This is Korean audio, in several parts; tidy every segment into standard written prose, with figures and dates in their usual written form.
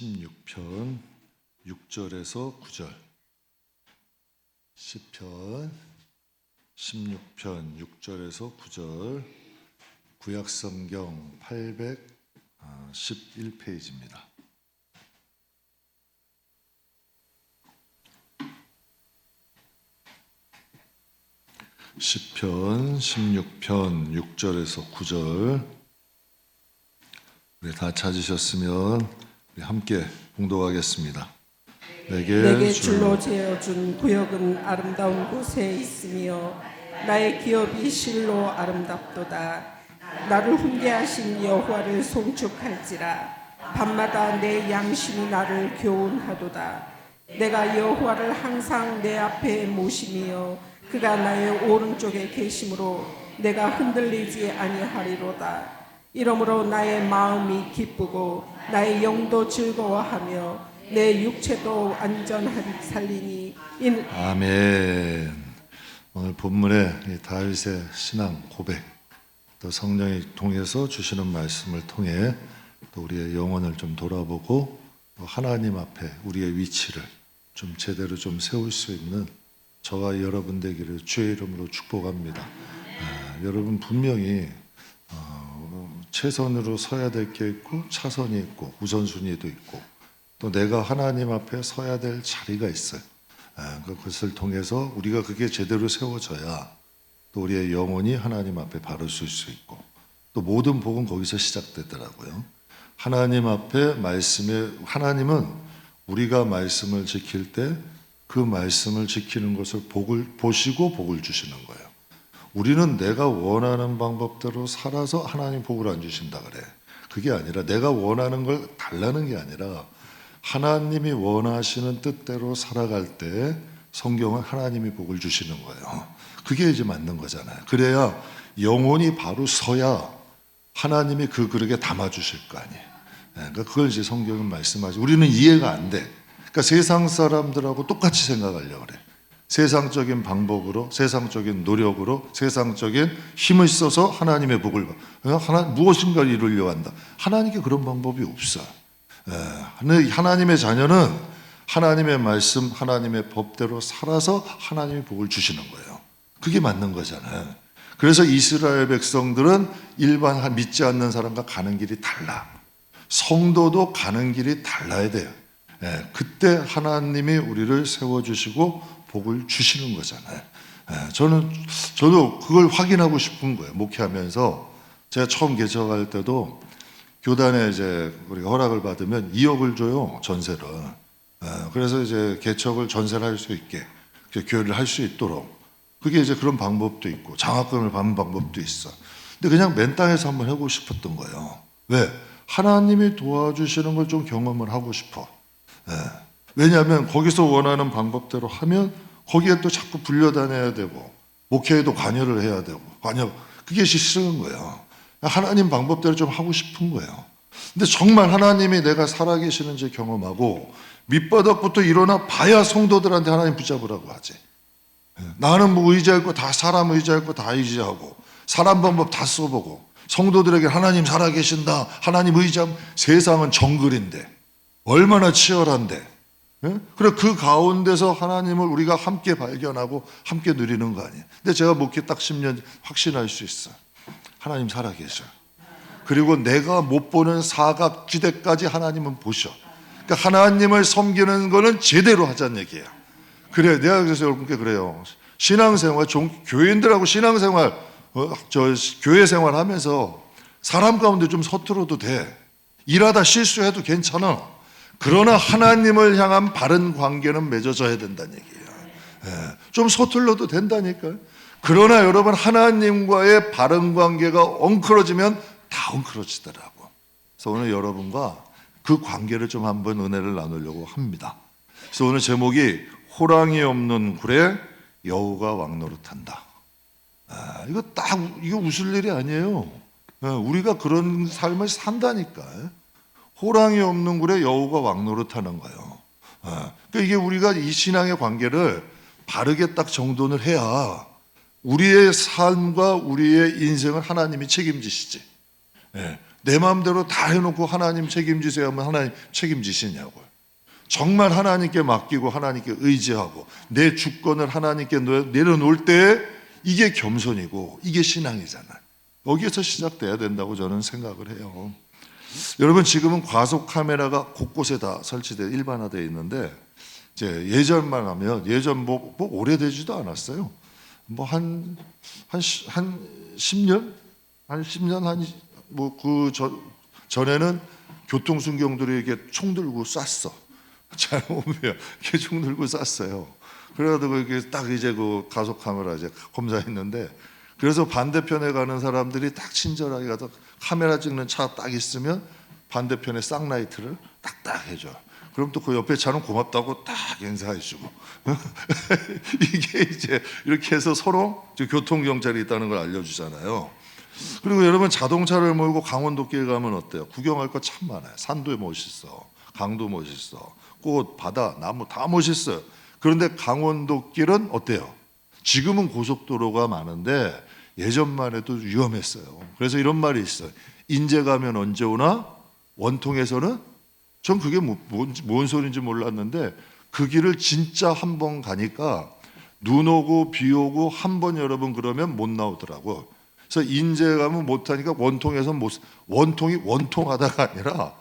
16편 6절에서 9절. 시편 16편 6절에서 9절. 구약성경 811페이지입니다. 시편 16편 6절에서 9절. 우리 다 찾으셨으면 우리 함께 봉독하겠습니다. 내게 줄로 재어준 구역은 아름다운 곳에 있으며 나의 기업이 실로 아름답도다. 나를 훈계하신 여호와를 송축할지라. 밤마다 내 양심이 나를 교훈하도다. 내가 여호와를 항상 내 앞에 모심이여 그가 나의 오른쪽에 계심으로 내가 흔들리지 아니하리로다. 이러므로 나의 마음이 기쁘고 나의 영도 즐거워하며 내 육체도 안전하리 살리니. 아멘. 오늘 본문의 다윗의 신앙 고백, 또 성령이 통해서 주시는 말씀을 통해 또 우리의 영혼을 좀 돌아보고 또 하나님 앞에 우리의 위치를 좀 제대로 좀 세울 수 있는 저와 여러분 되기를 주의 이름으로 축복합니다. 여러분 분명히 최선으로 서야 될 게 있고 차선이 있고 우선순위도 있고 또 내가 하나님 앞에 서야 될 자리가 있어요. 그것을 통해서 우리가 그게 제대로 세워져야 또 우리의 영혼이 하나님 앞에 바로 설 수 있고 또 모든 복은 거기서 시작되더라고요. 하나님 앞에 하나님은 우리가 말씀을 지킬 때 그 말씀을 지키는 것을 보시고 복을 주시는 거예요. 우리는 내가 원하는 방법대로 살아서 하나님 복을 안 주신다 그래. 그게 아니라 내가 원하는 걸 달라는 게 아니라 하나님이 원하시는 뜻대로 살아갈 때 성경은 하나님이 복을 주시는 거예요. 그게 이제 맞는 거잖아요. 그래야 영혼이 바로 서야 하나님이 그 그릇에 담아주실 거 아니에요. 그러니까 그걸 이제 성경은 말씀하죠. 우리는 이해가 안 돼. 그러니까 세상 사람들하고 똑같이 생각하려고 그래. 세상적인 방법으로, 세상적인 노력으로, 세상적인 힘을 써서 하나님의 복을 받아. 무엇인가를 이루려고 한다. 하나님께 그런 방법이 없어요. 하나님의 자녀는 하나님의 말씀, 하나님의 법대로 살아서 하나님의 복을 주시는 거예요. 그게 맞는 거잖아요. 그래서 이스라엘 백성들은 일반 믿지 않는 사람과 가는 길이 달라. 성도도 가는 길이 달라야 돼요. 그때 하나님이 우리를 세워주시고 복을 주시는 거잖아요. 저도 그걸 확인하고 싶은 거예요. 목회하면서 제가 처음 개척할 때도 교단에 이제 우리가 허락을 받으면 2억을 줘요, 전세를. 그래서 이제 개척을 전세를 할 수 있게 교회를 할 수 있도록 그게 이제 그런 방법도 있고 장학금을 받는 방법도 있어. 근데 그냥 맨 땅에서 한번 해보고 싶었던 거예요. 왜? 하나님이 도와주시는 걸 좀 경험을 하고 싶어. 왜냐하면 거기서 원하는 방법대로 하면 거기에 또 자꾸 불려다녀야 되고 목회에도 관여를 해야 되고 그게 싫은 거예요. 하나님 방법대로 좀 하고 싶은 거예요. 근데 정말 하나님이 내가 살아계시는지 경험하고 밑바닥부터 일어나 봐야 성도들한테 하나님 붙잡으라고 하지. 나는 뭐 의지할 거 다 사람 의지할 거 다 의지하고 사람 방법 다 써보고 성도들에게 하나님 살아계신다, 하나님 의지하면 세상은 정글인데 얼마나 치열한데. 그래 그 가운데서 하나님을 우리가 함께 발견하고 함께 누리는 거 아니에요. 근데 제가 목회 딱 10년 확신할 수 있어요. 하나님 살아계셔요. 그리고 내가 못 보는 사각지대까지 하나님은 보셔. 그러니까 하나님을 섬기는 거는 제대로 하자는 얘기예요. 그래 내가 그래서 여러분께 그래요. 신앙생활, 교인들하고 신앙생활, 교회 생활하면서 사람 가운데 좀 서툴어도 돼. 일하다 실수해도 괜찮아. 그러나 하나님을 향한 바른 관계는 맺어져야 된다는 얘기예요. 좀 서툴러도 된다니까요. 그러나 여러분 하나님과의 바른 관계가 엉클어지면 다 엉클어지더라고. 그래서 오늘 여러분과 그 관계를 좀 한번 은혜를 나누려고 합니다. 그래서 오늘 제목이 호랑이 없는 굴에 여우가 왕노릇한다. 이거 웃을 일이 아니에요. 우리가 그런 삶을 산다니까. 호랑이 없는 굴에 여우가 왕노릇하는 거예요. 그러니까 이게 우리가 이 신앙의 관계를 바르게 딱 정돈을 해야 우리의 삶과 우리의 인생을 하나님이 책임지시지. 내 마음대로 다 해놓고 하나님 책임지세요 하면 하나님 책임지시냐고요. 정말 하나님께 맡기고 하나님께 의지하고 내 주권을 하나님께 내려놓을 때 이게 겸손이고 이게 신앙이잖아요. 여기에서 시작돼야 된다고 저는 생각을 해요. 여러분, 지금은 과속 카메라가 곳곳에 다 설치되어 일반화되어 있는데 이제 예전만 하면 예전 뭐 오래되지도 않았어요. 뭐 한 10년 전에는 교통순경들이 이렇게 총 들고 쐈어. 잘 오면 이렇게 총 들고 쐈어요. 그래가지고 이게 딱 이제 그 가속 카메라 이제 검사했는데, 그래서 반대편에 가는 사람들이 딱 친절하게 가서 카메라 찍는 차 딱 있으면 반대편에 쌍라이트를 딱딱 해줘. 그럼 또 그 옆에 차는 고맙다고 딱 인사해주고 이게 이제 이렇게 해서 서로 교통경찰이 있다는 걸 알려주잖아요. 그리고 여러분, 자동차를 몰고 강원도길 가면 어때요? 구경할 거 참 많아요. 산도 멋있어, 강도 멋있어, 꽃, 바다, 나무 다 멋있어요. 그런데 강원도길은 어때요? 지금은 고속도로가 많은데 예전만 해도 위험했어요. 그래서 이런 말이 있어요. 인제 가면 언제 오나? 원통에서는, 전 그게 뭔 소리인지 몰랐는데 그 길을 진짜 한 번 가니까 눈 오고 비 오고 한 번 여러분 그러면 못 나오더라고. 그래서 인제 가면 못 하니까 원통에서 원통이 원통하다가 아니라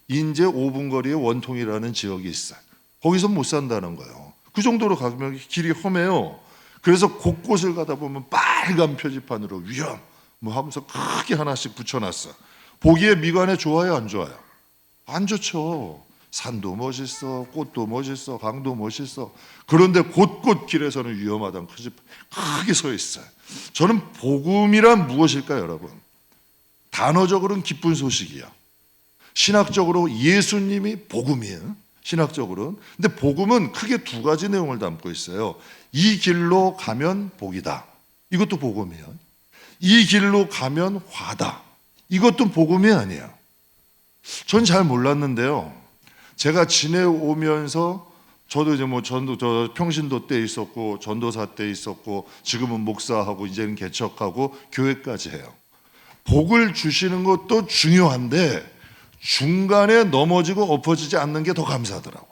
인제 5분 거리에 원통이라는 지역이 있어요. 거기서 못 산다는 거예요. 그 정도로 가면 길이 험해요. 그래서 곳곳을 가다 보면 빨간 표지판으로 위험 뭐 하면서 크게 하나씩 붙여놨어. 보기에 미관에 좋아요, 안 좋아요? 안 좋죠. 산도 멋있어, 꽃도 멋있어, 강도 멋있어. 그런데 곳곳 길에서는 위험하다는 크게 서 있어요. 저는 복음이란 무엇일까요, 여러분? 단어적으로는 기쁜 소식이야. 신학적으로 예수님이 복음이에요. 신학적으로는. 근데 복음은 크게 두 가지 내용을 담고 있어요. 이 길로 가면 복이다. 이것도 복음이에요. 이 길로 가면 화다. 이것도 복음이 아니에요. 전 잘 몰랐는데요. 제가 지내오면서 저도 이제 뭐 저 평신도 때 있었고 전도사 때 있었고 지금은 목사하고 이제는 개척하고 교회까지 해요. 복을 주시는 것도 중요한데 중간에 넘어지고 엎어지지 않는 게 더 감사하더라고.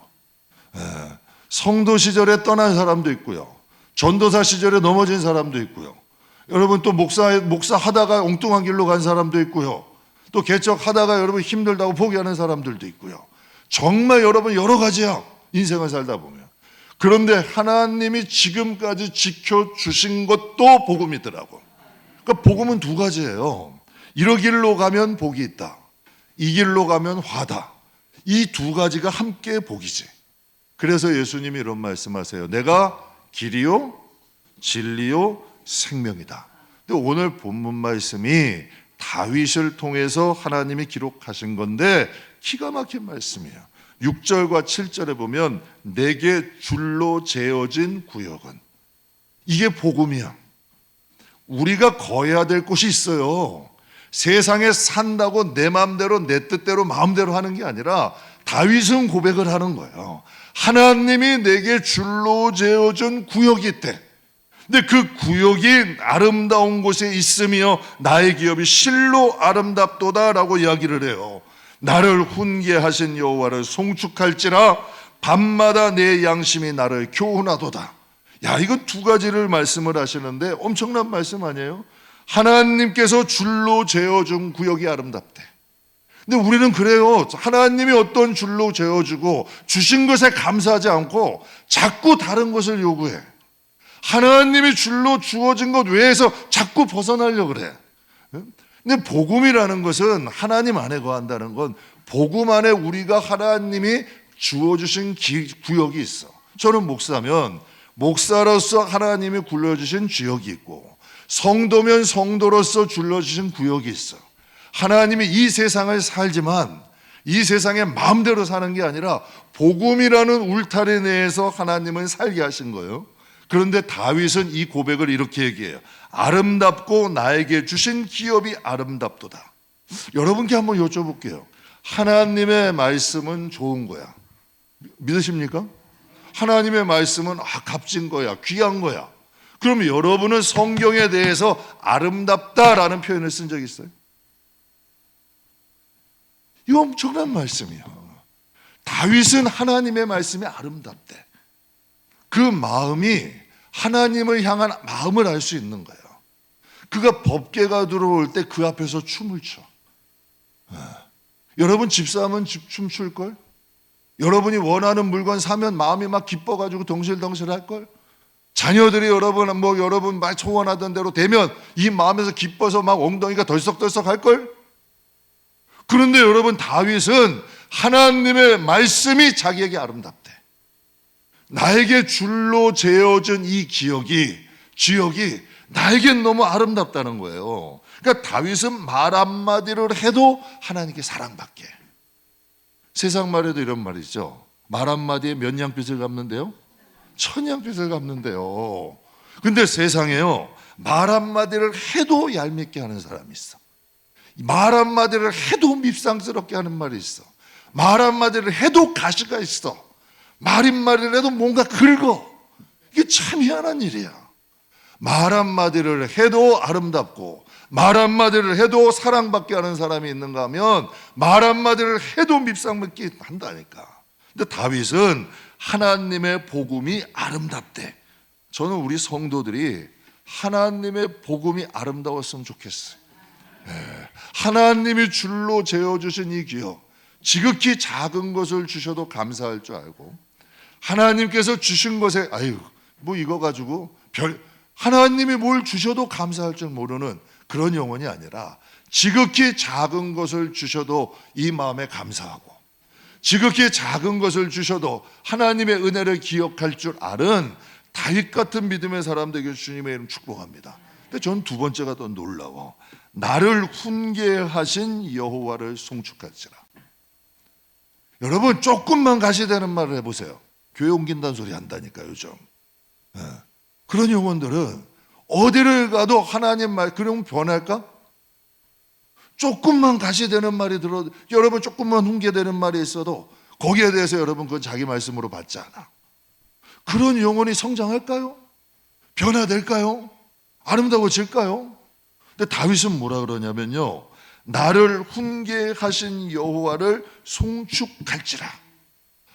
성도 시절에 떠난 사람도 있고요. 전도사 시절에 넘어진 사람도 있고요. 여러분, 또 목사 하다가 엉뚱한 길로 간 사람도 있고요. 또 개척하다가 여러분 힘들다고 포기하는 사람들도 있고요. 정말 여러분 여러 가지야, 인생을 살다 보면. 그런데 하나님이 지금까지 지켜주신 것도 복음이더라고. 그러니까 복음은 두 가지예요. 이 길로 가면 복이 있다, 이 길로 가면 화다. 이 두 가지가 함께 복이지. 그래서 예수님이 이런 말씀하세요. 내가 길이요 진리요 생명이다. 근데 오늘 본문 말씀이 다윗을 통해서 하나님이 기록하신 건데 기가 막힌 말씀이에요. 6절과 7절에 보면 내게 줄로 재어진 구역은, 이게 복음이야. 우리가 거해야 될 곳이 있어요. 세상에 산다고 내 마음대로 내 뜻대로 마음대로 하는 게 아니라 다윗은 고백을 하는 거예요. 하나님이 내게 줄로 재어준 구역이 있대. 근데 그 구역이 아름다운 곳에 있으며 나의 기업이 실로 아름답도다라고 이야기를 해요. 나를 훈계하신 여호와를 송축할지라 밤마다 내 양심이 나를 교훈하도다. 야, 이건 두 가지를 말씀을 하시는데 엄청난 말씀 아니에요? 하나님께서 줄로 재어준 구역이 아름답대. 근데 우리는 그래요. 하나님이 어떤 줄로 재어주고 주신 것에 감사하지 않고 자꾸 다른 것을 요구해. 하나님이 줄로 주어진 것 외에서 자꾸 벗어나려고 그래. 근데 복음이라는 것은 하나님 안에 거한다는 건 복음 안에 우리가 하나님이 주어주신 구역이 있어. 저는 목사면 목사로서 하나님이 굴려주신 지역이 있고, 성도면 성도로서 줄여주신 구역이 있어. 하나님이 이 세상을 살지만 이 세상에 마음대로 사는 게 아니라 복음이라는 울타리 내에서 하나님은 살게 하신 거예요. 그런데 다윗은 이 고백을 이렇게 얘기해요. 아름답고 나에게 주신 기업이 아름답도다. 여러분께 한번 여쭤볼게요. 하나님의 말씀은 좋은 거야, 믿으십니까? 하나님의 말씀은 값진 거야, 귀한 거야. 그럼 여러분은 성경에 대해서 아름답다라는 표현을 쓴 적 있어요? 이거 엄청난 말씀이에요. 다윗은 하나님의 말씀이 아름답대. 그 마음이 하나님을 향한 마음을 알 수 있는 거예요. 그가 법궤가 들어올 때 그 앞에서 춤을 춰. 여러분 집사하면 춤출걸? 여러분이 원하는 물건 사면 마음이 막 기뻐가지고 덩실덩실할걸? 자녀들이 여러분 막 소원하던 대로 되면 이 마음에서 기뻐서 막 엉덩이가 덜썩덜썩 할걸? 그런데 여러분 다윗은 하나님의 말씀이 자기에게 아름답대. 나에게 줄로 재어진 이 지역이 나에겐 너무 아름답다는 거예요. 그러니까 다윗은 말 한마디를 해도 하나님께 사랑받게. 세상 말에도 이런 말이죠. 말 한마디에 몇 양빛을 갚는데요? 1000양빛을 갚는데요. 근데 세상에요, 말 한마디를 해도 얄밉게 하는 사람이 있어. 말 한마디를 해도 밉상스럽게 하는 말이 있어. 말 한마디를 해도 가시가 있어. 말 한마디를 해도 뭔가 긁어. 이게 참 희한한 일이야. 말 한마디를 해도 아름답고 말 한마디를 해도 사랑받게 하는 사람이 있는가 하면 말 한마디를 해도 밉상받게 한다니까. 근데 다윗은 하나님의 복음이 아름답대. 저는 우리 성도들이 하나님의 복음이 아름다웠으면 좋겠어요. 하나님이 줄로 재어주신 이 기업, 지극히 작은 것을 주셔도 감사할 줄 알고, 하나님께서 주신 것에 뭐 이거 가지고 하나님이 뭘 주셔도 감사할 줄 모르는 그런 영혼이 아니라, 지극히 작은 것을 주셔도 이 마음에 감사하고, 지극히 작은 것을 주셔도 하나님의 은혜를 기억할 줄 아는 다윗 같은 믿음의 사람 되게 주님의 이름 축복합니다. 근데 전 두 번째가 더 놀라워. 나를 훈계하신 여호와를 송축할지라. 여러분 조금만 가시되는 말을 해보세요. 교회 옮긴다는 소리 한다니까 요즘. 그런 영혼들은 어디를 가도 하나님 말, 그러면 변할까? 조금만 가시되는 말이 들어도, 여러분 조금만 훈계되는 말이 있어도 거기에 대해서 여러분 그건 자기 말씀으로 받지 않아. 그런 영혼이 성장할까요? 변화될까요? 아름다워질까요? 근데 다윗은 뭐라 그러냐면요, 나를 훈계하신 여호와를 송축할지라.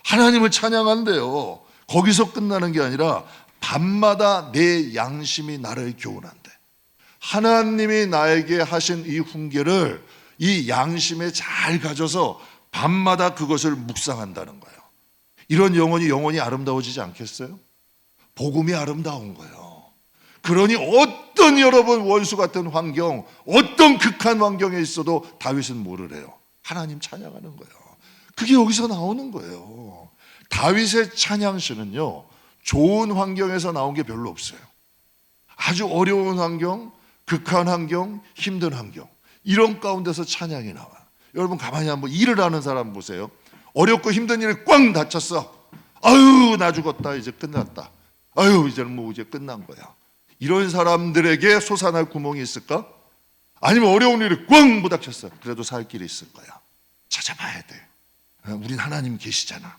하나님을 찬양한대요. 거기서 끝나는 게 아니라 밤마다 내 양심이 나를 교훈한대. 하나님이 나에게 하신 이 훈계를 이 양심에 잘 가져서 밤마다 그것을 묵상한다는 거예요. 이런 영혼이 아름다워지지 않겠어요? 복음이 아름다운 거예요. 그러니 어떤 여러분 원수 같은 환경, 어떤 극한 환경에 있어도 다윗은 뭐를 해요? 하나님 찬양하는 거예요. 그게 여기서 나오는 거예요. 다윗의 찬양시는요, 좋은 환경에서 나온 게 별로 없어요. 아주 어려운 환경, 극한 환경, 힘든 환경, 이런 가운데서 찬양이 나와. 여러분 가만히 한번 일을 하는 사람 보세요. 어렵고 힘든 일에 꽝 다쳤어. 아유 나 죽었다, 이제 끝났다. 아유 이제는 뭐 이제 끝난 거야. 이런 사람들에게 솟아날 구멍이 있을까? 아니면 어려운 일에 꽝 부닥쳤어. 그래도 살 길이 있을 거야. 찾아봐야 돼. 우린 하나님 계시잖아.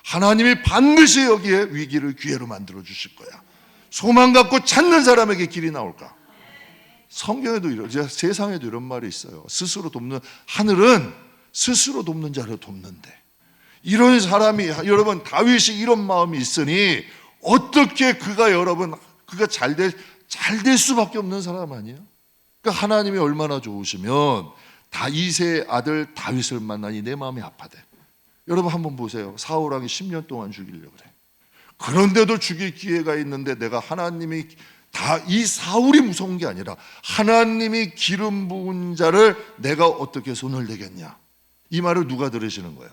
하나님이 반드시 여기에 위기를 기회로 만들어 주실 거야. 소망 갖고 찾는 사람에게 길이 나올까? 성경에도 세상에도 이런 말이 있어요. 스스로 돕는, 하늘은 스스로 돕는 자를 돕는데, 이런 사람이, 여러분 다윗이 이런 마음이 있으니 어떻게 그가 잘 될 수밖에 없는 사람 아니에요? 그러니까 하나님이 얼마나 좋으시면 다윗의 아들 다윗을 만나니 내 마음이 아파대. 여러분 한번 보세요. 사울왕이 10년 동안 죽이려고 그래. 그런데도 죽일 기회가 있는데, 내가 하나님이 이 사울이 무서운 게 아니라 하나님이 기름 부은 자를 내가 어떻게 손을 대겠냐, 이 말을 누가 들으시는 거예요?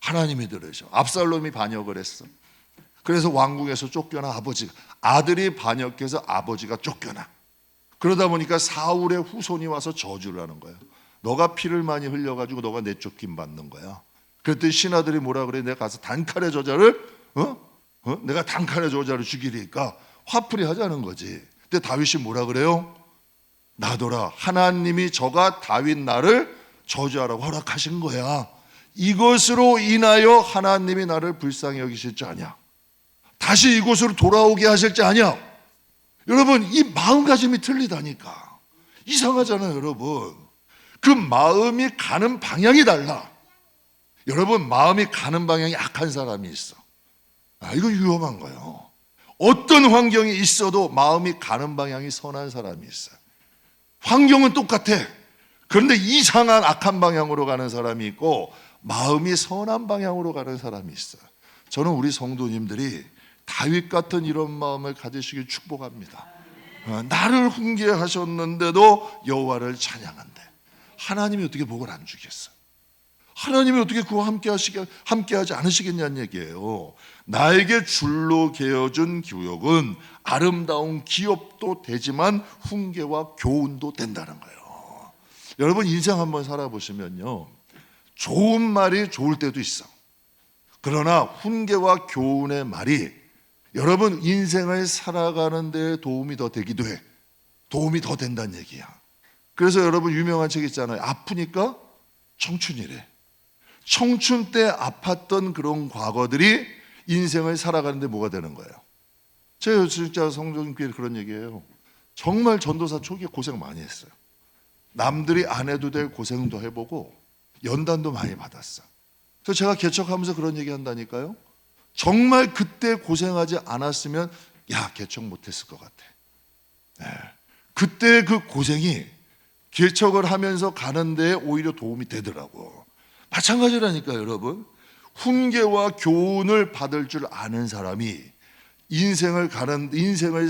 하나님이 들으셔. 압살롬이 반역을 했어. 그래서 왕궁에서 쫓겨나 아들이 반역해서 아버지가 쫓겨나. 그러다 보니까 사울의 후손이 와서 저주를 하는 거예요. 너가 피를 많이 흘려가지고 너가 내쫓김 받는 거야. 그랬더니 신하들이 뭐라 그래? 내가 가서 단칼에 저자를 내가 단칼에 저자를 죽이니까 화풀이 하자는 거지. 근데 다윗이 뭐라 그래요? 나더라, 하나님이 저가 다윗 나를 저주하라고 허락하신 거야. 이것으로 인하여 하나님이 나를 불쌍히 여기실 줄 아냐? 다시 이곳으로 돌아오게 하실 줄 아냐? 여러분 이 마음가짐이 틀리다니까. 이상하잖아요 여러분. 그 마음이 가는 방향이 달라. 여러분, 마음이 가는 방향이 악한 사람이 있어. 이거 위험한 거예요. 어떤 환경이 있어도 마음이 가는 방향이 선한 사람이 있어요. 환경은 똑같아. 그런데 이상한 악한 방향으로 가는 사람이 있고 마음이 선한 방향으로 가는 사람이 있어요. 저는 우리 성도님들이 다윗 같은 이런 마음을 가지시길 축복합니다. 나를 훈계하셨는데도 여호와를 찬양한대. 하나님이 어떻게 복을 안 주겠어요? 하나님이 어떻게 그와 함께하지 않으시겠냐는 얘기예요. 나에게 줄로 개어준 기업은 아름다운 기업도 되지만 훈계와 교훈도 된다는 거예요. 여러분, 인생 한번 살아보시면요, 좋은 말이 좋을 때도 있어. 그러나 훈계와 교훈의 말이 여러분 인생을 살아가는 데 도움이 더 되기도 해. 도움이 더 된다는 얘기야. 그래서 여러분 유명한 책 있잖아요. 아프니까 청춘이래. 청춘 때 아팠던 그런 과거들이 인생을 살아가는데 뭐가 되는 거예요? 제가 진짜 성도님께 그런 얘기예요. 정말 전도사 초기에 고생 많이 했어요. 남들이 안 해도 될 고생도 해보고 연단도 많이 받았어. 그래서 제가 개척하면서 그런 얘기 한다니까요. 정말 그때 고생하지 않았으면 개척 못했을 것 같아. 그때 그 고생이 개척을 하면서 가는 데에 오히려 도움이 되더라고. 마찬가지라니까요, 여러분. 훈계와 교훈을 받을 줄 아는 사람이 인생을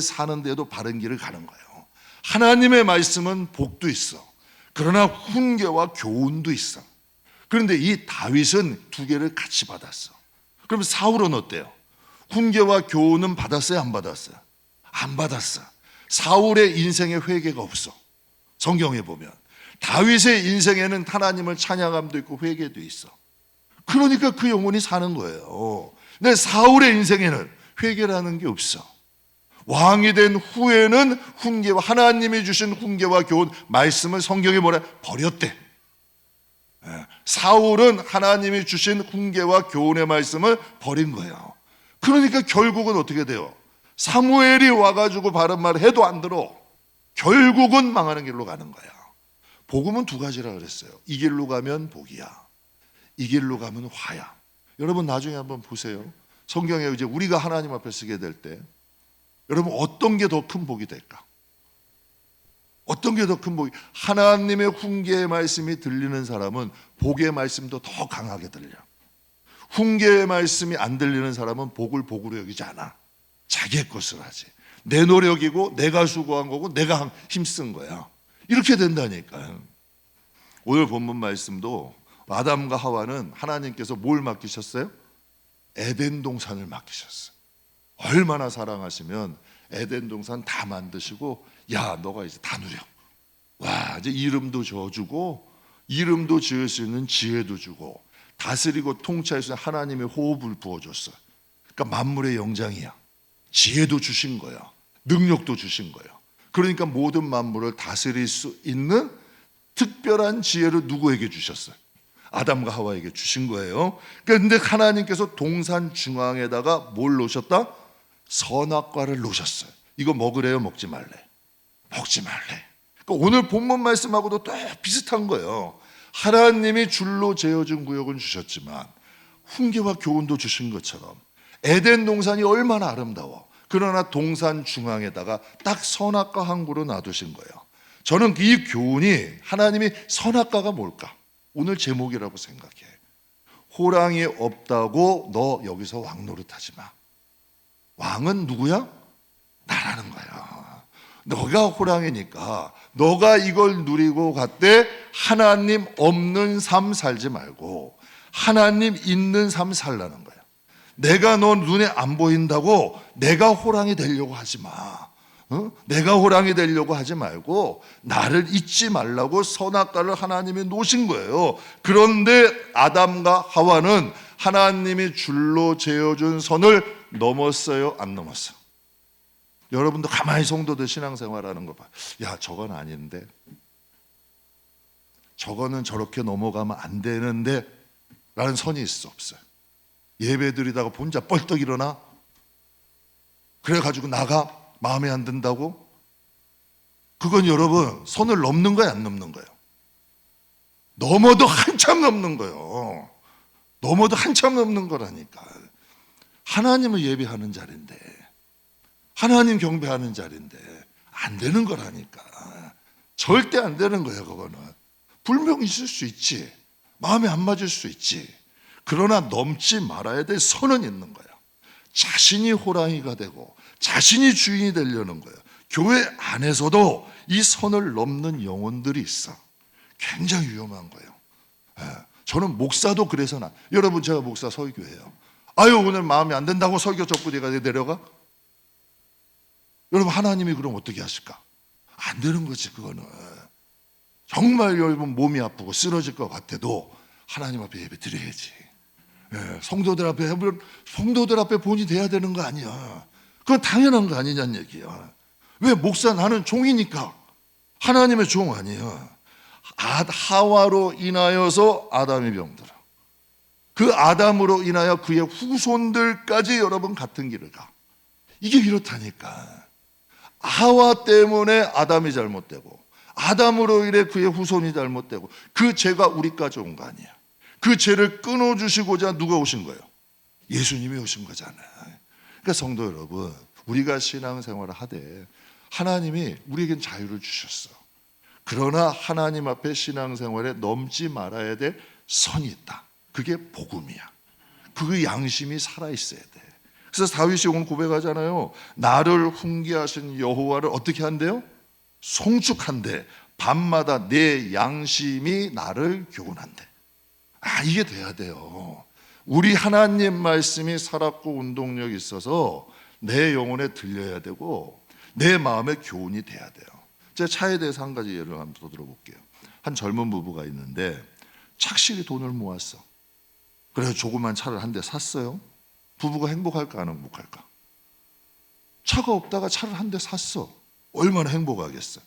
사는 데도 바른 길을 가는 거예요. 하나님의 말씀은 복도 있어. 그러나 훈계와 교훈도 있어. 그런데 이 다윗은 두 개를 같이 받았어. 그럼 사울은 어때요? 훈계와 교훈은 받았어요, 안 받았어요? 안 받았어. 사울의 인생에 회개가 없어. 성경에 보면 다윗의 인생에는 하나님을 찬양함도 있고 회개도 있어. 그러니까 그 영혼이 사는 거예요. 근데 사울의 인생에는 회개라는 게 없어. 왕이 된 후에는 훈계와 하나님이 주신 훈계와 교훈 말씀을 성경에 뭐래? 버렸대. 사울은 하나님이 주신 훈계와 교훈의 말씀을 버린 거예요. 그러니까 결국은 어떻게 돼요? 사무엘이 와가지고 바른 말을 해도 안 들어. 결국은 망하는 길로 가는 거야. 복음은 두 가지라 그랬어요. 이 길로 가면 복이야. 이 길로 가면 화야. 여러분 나중에 한번 보세요. 성경에 이제 우리가 하나님 앞에 서게 될 때 여러분 어떤 게 더 큰 복이 될까? 어떤 게 더 큰 복이? 하나님의 훈계의 말씀이 들리는 사람은 복의 말씀도 더 강하게 들려. 훈계의 말씀이 안 들리는 사람은 복을 복으로 여기지 않아. 자기의 것을 하지. 내 노력이고 내가 수고한 거고 내가 힘쓴 거야. 이렇게 된다니까요. 오늘 본문 말씀도 아담과 하와는 하나님께서 뭘 맡기셨어요? 에덴 동산을 맡기셨어요. 얼마나 사랑하시면 에덴 동산 다 만드시고 너가 이제 다 누려. 이제 이름도 지어주고 이름도 지을 수 있는 지혜도 주고 다스리고 통치할 수 있는 하나님의 호흡을 부어줬어요. 그러니까 만물의 영장이야. 지혜도 주신 거야. 능력도 주신 거예요. 그러니까 모든 만물을 다스릴 수 있는 특별한 지혜를 누구에게 주셨어요? 아담과 하와에게 주신 거예요. 그런데 하나님께서 동산 중앙에다가 뭘 놓으셨다? 선악과를 놓으셨어요. 이거 먹으래요? 먹지 말래? 먹지 말래. 그러니까 오늘 본문 말씀하고도 또 비슷한 거예요. 하나님이 줄로 재어준 구역은 주셨지만 훈계와 교훈도 주신 것처럼 에덴 동산이 얼마나 아름다워. 그러나 동산 중앙에다가 딱 선악과 한 그루 놔두신 거예요. 저는 이 교훈이 하나님이 선악과가 뭘까? 오늘 제목이라고 생각해. 호랑이 없다고 너 여기서 왕 노릇하지 마. 왕은 누구야? 나라는 거야. 너가 호랑이니까 너가 이걸 누리고 갔대. 하나님 없는 삶 살지 말고 하나님 있는 삶 살라는 거야. 내가 너 눈에 안 보인다고 내가 호랑이 되려고 하지 마. 내가 호랑이 되려고 하지 말고 나를 잊지 말라고 선악과를 하나님이 놓으신 거예요. 그런데 아담과 하와는 하나님이 줄로 재어준 선을 넘었어요? 안 넘었어요? 여러분도 가만히 성도들 신앙생활하는 거 봐. 저건 아닌데, 저거는 저렇게 넘어가면 안 되는데 라는 선이 있을 수 없어요. 예배 드리다가 혼자 뻘떡 일어나? 그래가지고 나가? 마음에 안 든다고? 그건 여러분 선을 넘는 거야, 안 넘는 거예요? 넘어도 한참 넘는 거예요. 넘어도 한참 넘는 거라니까. 하나님을 예배하는 자리인데, 하나님 경배하는 자리인데 안 되는 거라니까. 절대 안 되는 거예요. 그거는 불명이 있을 수 있지, 마음에 안 맞을 수 있지, 그러나 넘지 말아야 될 선은 있는 거예요. 자신이 호랑이가 되고 자신이 주인이 되려는 거예요. 교회 안에서도 이 선을 넘는 영혼들이 있어. 굉장히 위험한 거예요. 저는 목사도 그래서 여러분, 제가 목사 설교해요. 아유, 오늘 마음에 안 든다고 설교 접고 내가 내려가? 여러분, 하나님이 그럼 어떻게 하실까? 안 되는 거지. 그거는 정말 여러분 몸이 아프고 쓰러질 것 같아도 하나님 앞에 예배 드려야지. 성도들 앞에 본이 돼야 되는 거 아니야. 그건 당연한 거 아니냐는 얘기야. 왜? 목사, 나는 종이니까. 하나님의 종 아니야. 하와로 인하여서 아담이 병들어. 그 아담으로 인하여 그의 후손들까지 여러분 같은 길을 가. 이게 이렇다니까. 하와 때문에 아담이 잘못되고, 아담으로 인해 그의 후손이 잘못되고, 그 죄가 우리까지 온 거 아니야. 그 죄를 끊어주시고자 누가 오신 거예요? 예수님이 오신 거잖아요. 그러니까 성도 여러분, 우리가 신앙생활을 하되 하나님이 우리에겐 자유를 주셨어. 그러나 하나님 앞에 신앙생활에 넘지 말아야 될 선이 있다. 그게 복음이야. 그 양심이 살아있어야 돼. 그래서 다윗이 오늘 고백하잖아요. 나를 훈계하신 여호와를 어떻게 한대요? 송축한데 밤마다 내 양심이 나를 교훈한대. 이게 돼야 돼요. 우리 하나님 말씀이 살았고 운동력이 있어서 내 영혼에 들려야 되고 내 마음에 교훈이 돼야 돼요. 제가 차에 대해서 한 가지 예를 한번 더 들어볼게요. 한 젊은 부부가 있는데 착실히 돈을 모았어. 그래서 조그만 차를 한 대 샀어요. 부부가 행복할까 안 행복할까? 차가 없다가 차를 한 대 샀어. 얼마나 행복하겠어.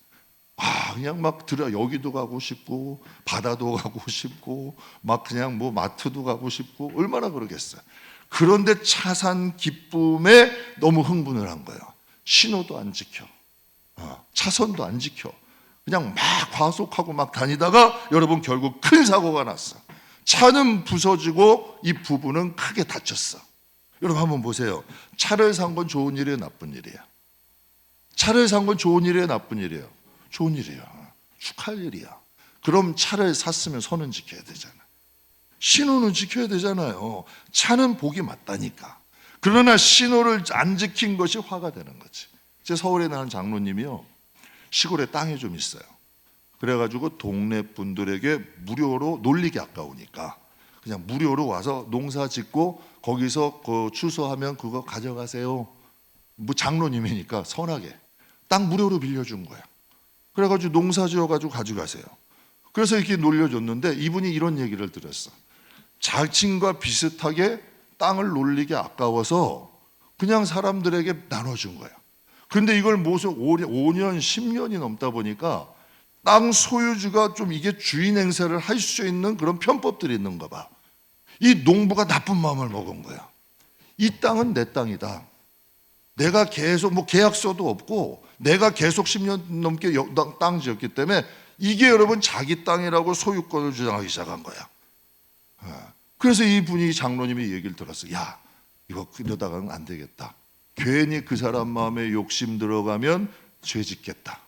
그냥 막 여기도 가고 싶고 바다도 가고 싶고 막 그냥 뭐 마트도 가고 싶고 얼마나 그러겠어요. 그런데 차 산 기쁨에 너무 흥분을 한 거예요. 신호도 안 지켜, 차선도 안 지켜, 그냥 막 과속하고 막 다니다가 여러분 결국 큰 사고가 났어. 차는 부서지고 이 부부는 크게 다쳤어. 여러분 한번 보세요. 차를 산 건 좋은 일이에요, 나쁜 일이에요? 차를 산 건 좋은 일이에요, 나쁜 일이에요? 좋은 일이야. 축하할 일이야. 그럼 차를 샀으면 선은 지켜야 되잖아. 신호는 지켜야 되잖아요. 차는 복이 맞다니까. 그러나 신호를 안 지킨 것이 화가 되는 거지. 제 서울에 나는 장로님이요, 시골에 땅이 좀 있어요. 그래가지고 동네 분들에게 무료로, 놀리기 아까우니까 그냥 무료로 와서 농사 짓고 거기서 그 추수하면 그거 가져가세요. 뭐 장로님이니까 선하게 땅 무료로 빌려준 거야. 그래가지고 농사 지어가지고 가져가세요. 그래서 이렇게 놀려줬는데 이분이 이런 얘기를 들었어. 자신과 비슷하게 땅을 놀리기 아까워서 그냥 사람들에게 나눠준 거야. 근데 이걸 모서 5년, 10년이 넘다 보니까 땅 소유주가 좀 이게 주인 행세를 할 수 있는 그런 편법들이 있는가 봐. 이 농부가 나쁜 마음을 먹은 거야. 이 땅은 내 땅이다. 내가 계속 뭐 계약서도 없고 내가 계속 10년 넘게 땅 지었기 때문에 이게 여러분 자기 땅이라고 소유권을 주장하기 시작한 거야. 그래서 이분이 장로님이 얘기를 들었어. 야, 이거 그러다가는 안 되겠다. 괜히 그 사람 마음에 욕심 들어가면 죄 짓겠다.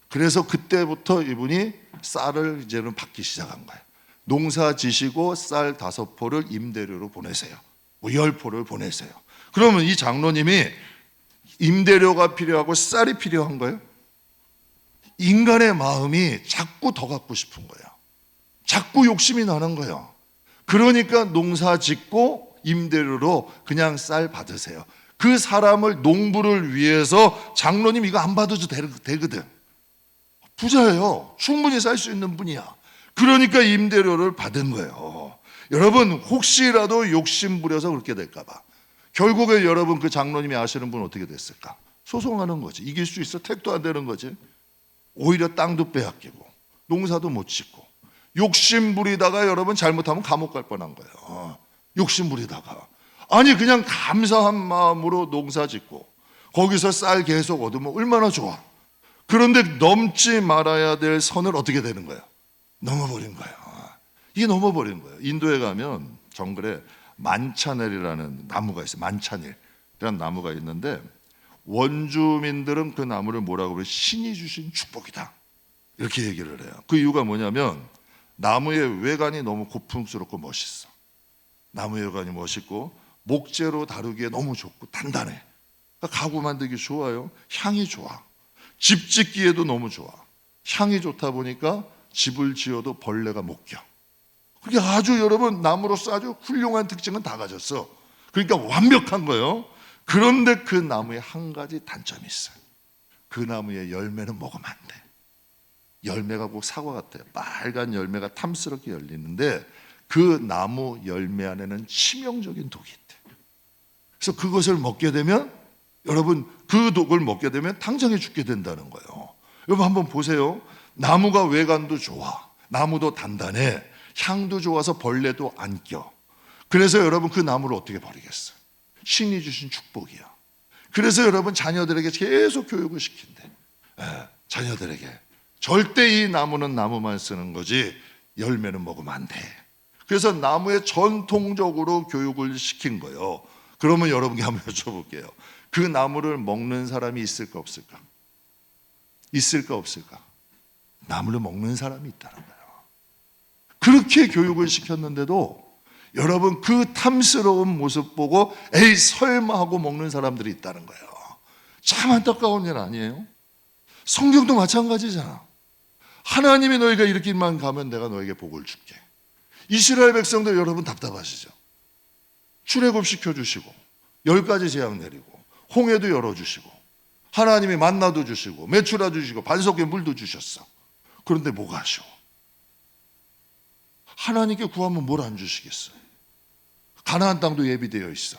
그래서 그때부터 이분이 쌀을 이제는 받기 시작한 거야. 농사 지시고 쌀 5포를 임대료로 보내세요. 뭐 10포를 보내세요. 그러면 이 장로님이 임대료가 필요하고 쌀이 필요한 거예요. 인간의 마음이 자꾸 더 갖고 싶은 거예요. 자꾸 욕심이 나는 거예요. 그러니까 농사 짓고 임대료로 그냥 쌀 받으세요. 그 사람을, 농부를 위해서 장로님 이거 안 받아도 되거든. 부자예요. 충분히 살 수 있는 분이야. 그러니까 임대료를 받은 거예요. 여러분 혹시라도 욕심 부려서 그렇게 될까 봐 결국에 여러분 그 장로님이 아시는 분은 어떻게 됐을까? 소송하는 거지. 이길 수 있어? 택도 안 되는 거지. 오히려 땅도 빼앗기고 농사도 못 짓고 욕심 부리다가 여러분 잘못하면 감옥 갈 뻔한 거예요. 욕심 부리다가. 아니 그냥 감사한 마음으로 농사 짓고 거기서 쌀 계속 얻으면 얼마나 좋아. 그런데 넘지 말아야 될 선을 어떻게 되는 거예요? 넘어버린 거예요. 이게 넘어버린 거예요. 인도에 가면 정글에 만차넬이라는 나무가 있어요. 만차넬이라는 나무가 있는데 원주민들은 그 나무를 뭐라고 그래요? 신이 주신 축복이다, 이렇게 얘기를 해요. 그 이유가 뭐냐면 나무의 외관이 너무 고풍스럽고 멋있어. 나무의 외관이 멋있고 목재로 다루기에 너무 좋고 단단해. 그러니까 가구 만들기 좋아요. 향이 좋아. 집 짓기에도 너무 좋아. 향이 좋다 보니까 집을 지어도 벌레가 못 껴. 그게 아주 여러분 나무로서 아주 훌륭한 특징은 다 가졌어. 그러니까 완벽한 거예요. 그런데 그 나무에 한 가지 단점이 있어요. 그 나무의 열매는 먹으면 안 돼. 열매가 꼭 사과 같아요. 빨간 열매가 탐스럽게 열리는데 그 나무 열매 안에는 치명적인 독이 있대. 그래서 그것을 먹게 되면 여러분 그 독을 먹게 되면 당장에 죽게 된다는 거예요. 여러분 한번 보세요. 나무가 외관도 좋아. 나무도 단단해. 향도 좋아서 벌레도 안 껴. 그래서 여러분 그 나무를 어떻게 버리겠어요? 신이 주신 축복이야. 그래서 여러분 자녀들에게 계속 교육을 시킨대. 자녀들에게 절대 이 나무는 나무만 쓰는 거지 열매는 먹으면 안 돼. 그래서 나무에 전통적으로 교육을 시킨 거예요. 그러면 여러분께 한번 여쭤볼게요. 그 나무를 먹는 사람이 있을까 없을까? 있을까 없을까? 나무를 먹는 사람이 있다는 거예요. 그렇게 교육을 시켰는데도 여러분 그 탐스러운 모습 보고 에이 설마 하고 먹는 사람들이 있다는 거예요. 참 안타까운 일 아니에요? 성경도 마찬가지잖아. 하나님이 너희가 이렇게만 가면 내가 너에게 복을 줄게. 이스라엘 백성들 여러분 답답하시죠? 출애굽 시켜주시고 10가지 재앙 내리고 홍해도 열어주시고 하나님이 만나도 주시고 메추라 주시고 반석에 물도 주셨어. 그런데 뭐가 아쉬워? 하나님께 구하면 뭘 안 주시겠어요? 가나안 땅도 예비되어 있어.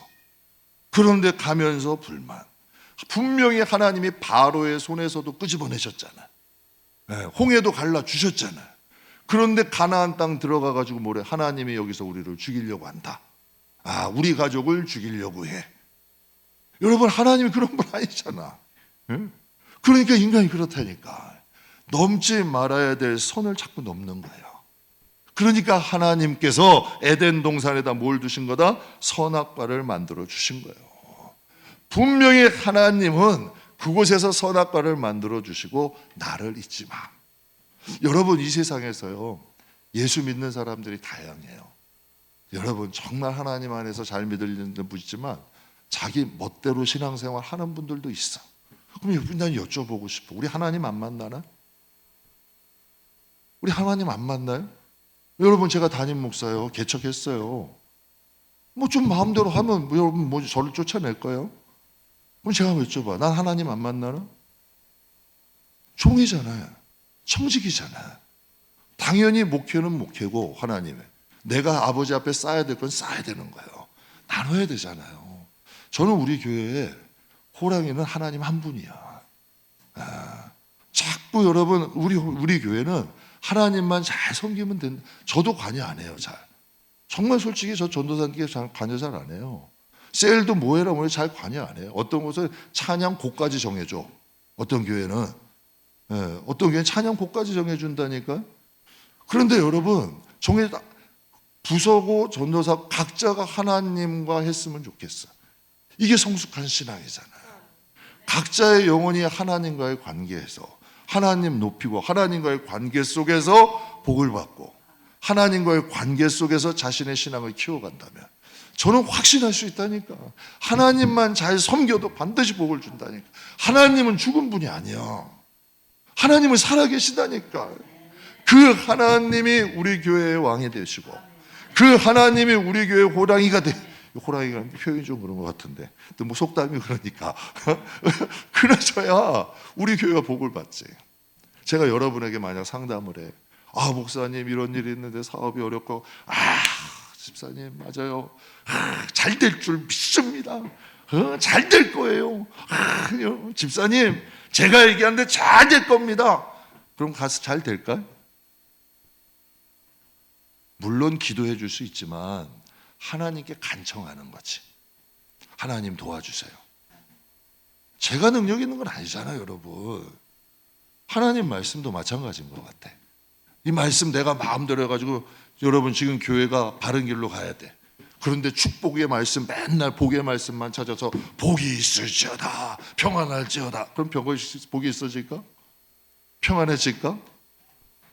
그런데 가면서 불만. 분명히 하나님이 바로의 손에서도 끄집어내셨잖아. 홍해도 갈라주셨잖아. 그런데 가나안 땅 들어가가지고 뭐래? 하나님이 여기서 우리를 죽이려고 한다. 우리 가족을 죽이려고 해. 여러분 하나님이 그런 분 아니잖아. 그러니까 인간이 그렇다니까. 넘지 말아야 될 선을 자꾸 넘는 거예요. 그러니까 하나님께서 에덴 동산에다 뭘 두신 거다? 선악과를 만들어 주신 거예요. 분명히 하나님은 그곳에서 선악과를 만들어 주시고 나를 잊지 마. 여러분 이 세상에서요 예수 믿는 사람들이 다양해요. 여러분 정말 하나님 안에서 잘 믿는 분도 있지만 자기 멋대로 신앙생활 하는 분들도 있어. 그럼 난 여쭤보고 싶어. 우리 하나님 안 만나나? 우리 하나님 안 만나요? 여러분 제가 담임 목사요. 개척했어요. 뭐 좀 마음대로 하면 여러분 뭐 저를 쫓아낼 거예요? 그럼 제가 여쭤봐. 난 하나님 안 만나나? 종이잖아요. 청직이잖아. 당연히 목회는 목회고 하나님의 내가 아버지 앞에 쌓아야 될 건 쌓아야 되는 거예요. 나눠야 되잖아요. 저는 우리 교회에 호랑이는 하나님 한 분이야. 자꾸 여러분 우리 교회는 하나님만 잘 섬기면 된다. 저도 관여 안 해요. 잘. 정말 솔직히 저 전도사님께 관여 잘 안 해요. 셀도 뭐해라 뭐해 잘 관여 안 해요. 어떤 곳은 찬양 곡까지 정해줘. 어떤 교회는 어떤 교회는 찬양 곡까지 정해준다니까. 그런데 여러분 부서고 전도사 각자가 하나님과 했으면 좋겠어. 이게 성숙한 신앙이잖아요. 각자의 영혼이 하나님과의 관계에서 하나님 높이고 하나님과의 관계 속에서 복을 받고 하나님과의 관계 속에서 자신의 신앙을 키워간다면 저는 확신할 수 있다니까. 하나님만 잘 섬겨도 반드시 복을 준다니까. 하나님은 죽은 분이 아니야. 하나님은 살아계시다니까. 그 하나님이 우리 교회의 왕이 되시고 그 하나님이 우리 교회의 호랑이가 호랑이가 표현이 좀 그런 것 같은데 또 뭐 속담이 그러니까 그래서야 우리 교회가 복을 받지. 제가 여러분에게 만약 상담을 해. 목사님 이런 일이 있는데 사업이 어렵고 집사님 맞아요. 잘 될 줄 믿습니다. 잘 될 거예요. 집사님 제가 얘기하는데 잘 될 겁니다. 그럼 가서 잘 될까? 물론 기도해 줄 수 있지만 하나님께 간청하는 거지. 하나님 도와주세요. 제가 능력 있는 건 아니잖아요, 여러분. 하나님 말씀도 마찬가지인 것 같아. 이 말씀 내가 마음대로 해가지고 여러분 지금 교회가 바른 길로 가야 돼. 그런데 축복의 말씀 맨날 복의 말씀만 찾아서 복이 있을지어다 평안할지어다. 그럼 복이 있어질까? 평안해질까?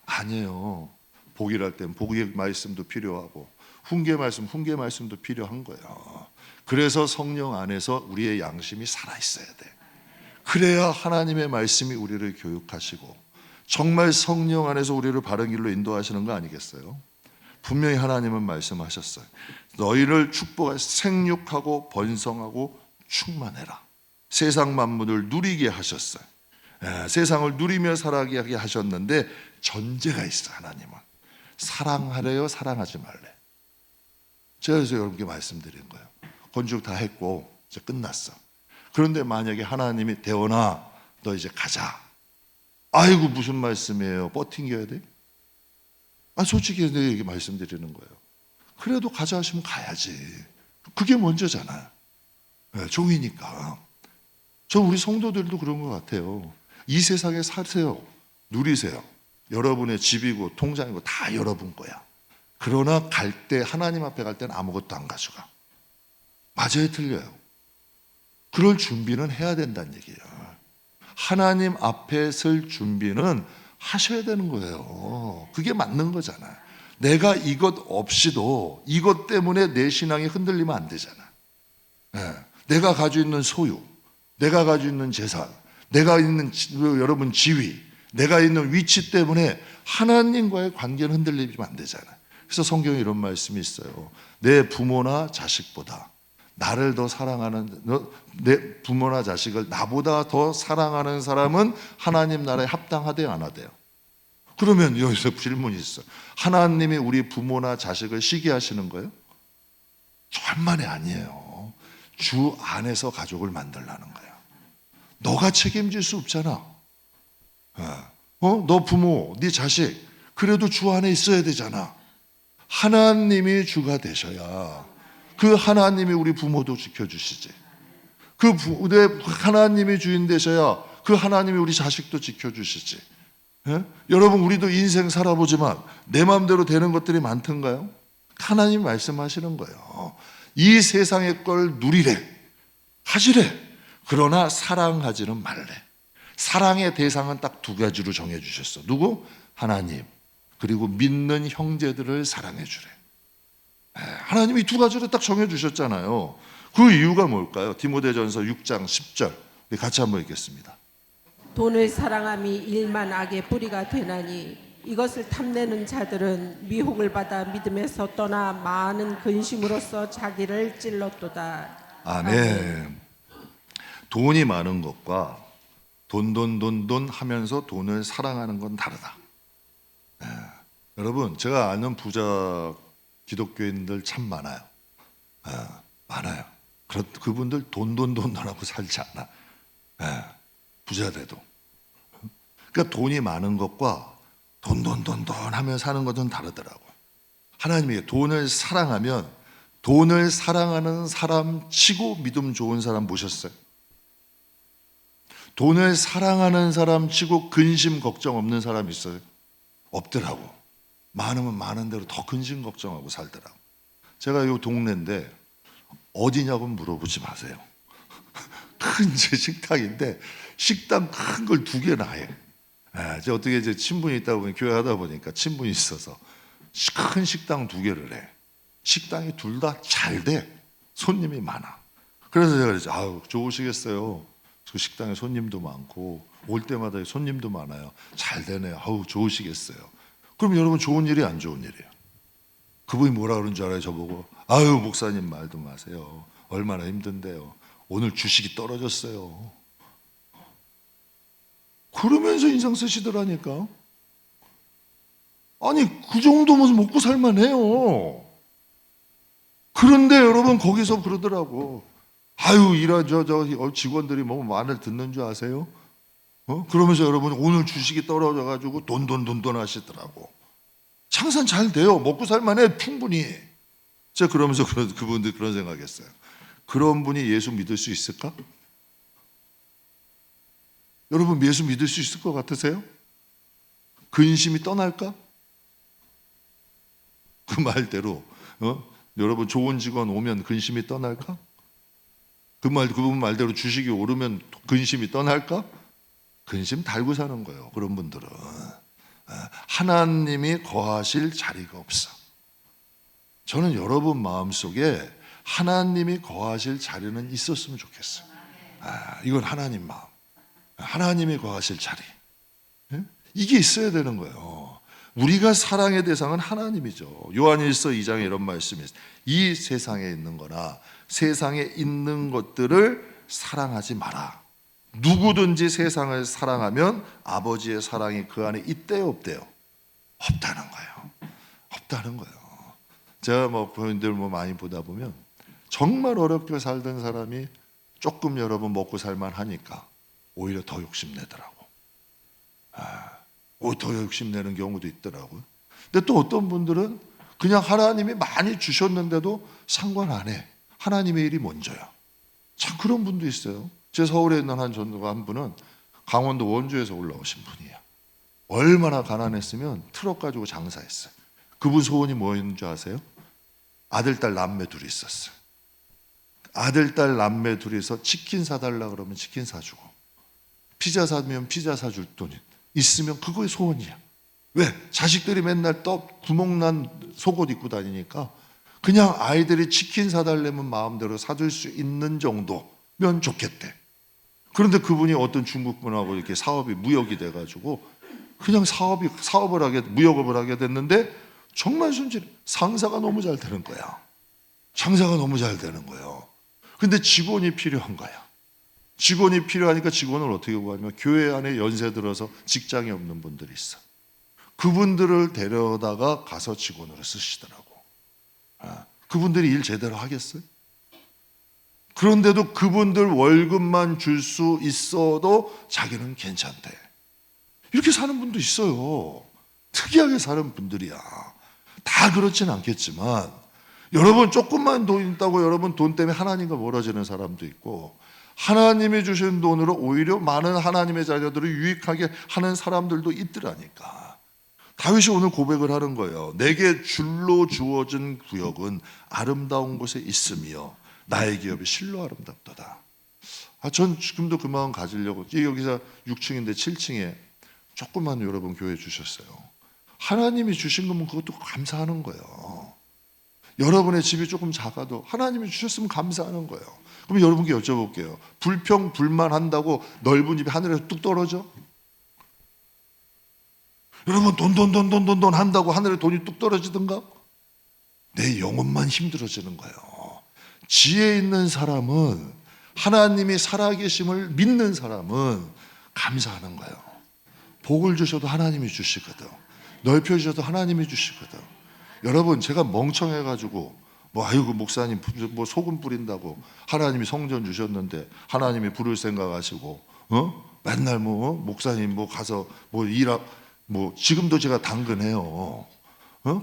아니에요. 복이랄 땐 복의 말씀도 필요하고 훈계 말씀도 필요한 거예요. 그래서 성령 안에서 우리의 양심이 살아있어야 돼. 그래야 하나님의 말씀이 우리를 교육하시고 정말 성령 안에서 우리를 바른 길로 인도하시는 거 아니겠어요? 분명히 하나님은 말씀하셨어요. 너희를 축복할 생육하고 번성하고 충만해라. 세상 만물을 누리게 하셨어요. 세상을 누리며 살아가게 하셨는데 전제가 있어요. 하나님은 사랑하래요, 사랑하지 말래. 제가 그래서 여러분께 말씀드린 거예요. 건축 다 했고 이제 끝났어. 그런데 만약에 하나님이 대원아 너 이제 가자. 아이고 무슨 말씀이에요. 버팅겨야 돼? 솔직히 얘기 말씀드리는 거예요. 그래도 가자 하시면 가야지. 그게 먼저잖아요. 종이니까. 저 우리 성도들도 그런 것 같아요. 이 세상에 사세요. 누리세요. 여러분의 집이고 통장이고 다 여러분 거야. 그러나 갈 때 하나님 앞에 갈 때는 아무것도 안 가져가. 맞아요, 틀려요? 그럴 준비는 해야 된다는 얘기예요. 하나님 앞에 설 준비는 하셔야 되는 거예요. 그게 맞는 거잖아요. 내가 이것 없이도 이것 때문에 내 신앙이 흔들리면 안 되잖아. 내가 가지고 있는 소유, 내가 가지고 있는 재산, 내가 있는 여러분 지위, 내가 있는 위치 때문에 하나님과의 관계는 흔들리면 안 되잖아요. 그래서 성경에 이런 말씀이 있어요. 내 부모나 자식보다 나를 더 사랑하는, 내 부모나 자식을 나보다 더 사랑하는 사람은 하나님 나라에 합당하대요, 안 하대요? 그러면 여기서 질문이 있어요. 하나님이 우리 부모나 자식을 시기하시는 거예요? 절만에 아니에요. 주 안에서 가족을 만들라는 거예요. 너가 책임질 수 없잖아. 너 부모, 네 자식, 그래도 주 안에 있어야 되잖아. 하나님이 주가 되셔야 그 하나님이 우리 부모도 지켜주시지. 하나님이 주인 되셔야 그 하나님이 우리 자식도 지켜주시지. 여러분 우리도 인생 살아보지만 내 마음대로 되는 것들이 많던가요? 하나님 말씀하시는 거예요. 이 세상의 걸 누리래, 가지래. 그러나 사랑하지는 말래. 사랑의 대상은 딱 두 가지로 정해주셨어. 누구? 하나님, 그리고 믿는 형제들을 사랑해 주래. 하나님이 두 가지를 딱 정해주셨잖아요. 그 이유가 뭘까요? 디모데전서 6장 10절 우리 같이 한번 읽겠습니다. 돈을 사랑함이 일만 악의 뿌리가 되나니 이것을 탐내는 자들은 미혹을 받아 믿음에서 떠나 많은 근심으로써 자기를 찔렀도다. 아멘. 돈이 많은 것과 돈 하면서 돈을 사랑하는 건 다르다. 여러분 제가 아는 부자 기독교인들 참 많아요. 많아요. 그분들 돈하고 살지 않아. 부자돼도. 그러니까 돈이 많은 것과 돈 하며 사는 것은 다르더라고. 하나님이 돈을 사랑하면 돈을 사랑하는 사람 치고 믿음 좋은 사람 모셨어요? 돈을 사랑하는 사람 치고 근심 걱정 없는 사람 있어요? 없더라고. 많으면 많은 대로 더 근심 걱정하고 살더라고. 제가 이 동네인데 어디냐고 물어보지 마세요. 큰 제 식당인데 식당 큰 걸 두 개나 해. 제가 어떻게 이제 친분이 있다 보니 교회 하다 보니까 친분이 있어서 큰 식당 두 개를 해. 식당이 둘 다 잘 돼. 손님이 많아. 그래서 제가 그랬죠. 아유 좋으시겠어요. 그 식당에 손님도 많고 올 때마다 손님도 많아요. 잘 되네요. 아우 좋으시겠어요. 그럼 여러분 좋은 일이 안 좋은 일이에요? 그분이 뭐라 그러는 줄 알아요? 저보고 아유 목사님 말도 마세요. 얼마나 힘든데요. 오늘 주식이 떨어졌어요. 그러면서 인상 쓰시더라니까. 아니 그 정도면 먹고 살만해요. 그런데 여러분 거기서 그러더라고. 아유 저 직원들이 뭐 말을 듣는 줄 아세요? 그러면서 여러분 오늘 주식이 떨어져가지고 돈 하시더라고. 장사는 잘 돼요. 먹고 살만해 충분히. 제가 그러면서 그분들 그런 생각했어요. 그런 분이 예수 믿을 수 있을까? 여러분 예수 믿을 수 있을 것 같으세요? 근심이 떠날까? 그 말대로 여러분 좋은 직원 오면 근심이 떠날까? 그분 말대로 주식이 오르면 근심이 떠날까? 근심 달고 사는 거예요. 그런 분들은 하나님이 거하실 자리가 없어. 저는 여러분 마음속에 하나님이 거하실 자리는 있었으면 좋겠어요. 이건 하나님 마음, 하나님이 거하실 자리, 이게 있어야 되는 거예요. 우리가 사랑의 대상은 하나님이죠. 요한일서 2장에 이런 말씀이 있어요. 이 세상에 있는 거나 세상에 있는 것들을 사랑하지 마라. 누구든지 세상을 사랑하면 아버지의 사랑이 그 안에 있대요, 없대요? 없다는 거예요. 없다는 거예요. 제가 본인들 많이 보다 보면 정말 어렵게 살던 사람이 조금 여러분 먹고 살만 하니까 오히려 더 욕심내더라고. 더 욕심내는 경우도 있더라고요. 근데 또 어떤 분들은 그냥 하나님이 많이 주셨는데도 상관 안 해. 하나님의 일이 먼저야. 참 그런 분도 있어요. 제 서울에 있는 한 전도가 한 분은 강원도 원주에서 올라오신 분이에요. 얼마나 가난했으면 트럭 가지고 장사했어요. 그분 소원이 뭐였는 줄 아세요? 아들, 딸, 남매 둘이 있었어요. 아들, 딸, 남매 둘이서 치킨 사달라 그러면 치킨 사주고, 피자 사면 피자 사줄 돈이 있으면 그거의 소원이야. 왜? 자식들이 맨날 구멍난 속옷 입고 다니니까 그냥 아이들이 치킨 사달라면 마음대로 사줄 수 있는 정도면 좋겠대. 그런데 그분이 어떤 중국 분하고 이렇게 사업이 무역이 돼가지고 그냥 무역업을 하게 됐는데 정말 상사가 너무 잘 되는 거야. 장사가 너무 잘 되는 거예요. 근데 직원이 필요한 거야. 직원이 필요하니까 직원을 어떻게 구하냐면 교회 안에 연세 들어서 직장이 없는 분들이 있어. 그분들을 데려다가 가서 직원으로 쓰시더라고. 그분들이 일 제대로 하겠어요? 그런데도 그분들 월급만 줄 수 있어도 자기는 괜찮대. 이렇게 사는 분도 있어요. 특이하게 사는 분들이야. 다 그렇진 않겠지만 여러분 조금만 돈 있다고 여러분 돈 때문에 하나님과 멀어지는 사람도 있고 하나님이 주신 돈으로 오히려 많은 하나님의 자녀들을 유익하게 하는 사람들도 있더라니까. 다윗이 오늘 고백을 하는 거예요. 내게 줄로 주어진 구역은 아름다운 곳에 있으며 나의 기업이 실로 아름답도다. 전 지금도 그 마음 가지려고 여기서 6층인데 7층에 조금만 여러분 교회 주셨어요. 하나님이 주신 거면 그것도 감사하는 거예요. 여러분의 집이 조금 작아도 하나님이 주셨으면 감사하는 거예요. 그럼 여러분께 여쭤볼게요. 불평불만한다고 넓은 집이 하늘에서 뚝 떨어져? 여러분 돈 한다고 하늘에 돈이 뚝 떨어지던가? 내 영혼만 힘들어지는 거예요. 지혜 있는 사람은 하나님이 살아계심을 믿는 사람은 감사하는 거예요. 복을 주셔도 하나님이 주시거든. 넓혀주셔도 하나님이 주시거든. 여러분 제가 멍청해가지고 아이고 목사님 소금 뿌린다고 하나님이 성전 주셨는데 하나님이 부를 생각하시고 맨날 목사님 가서 지금도 제가 당근해요.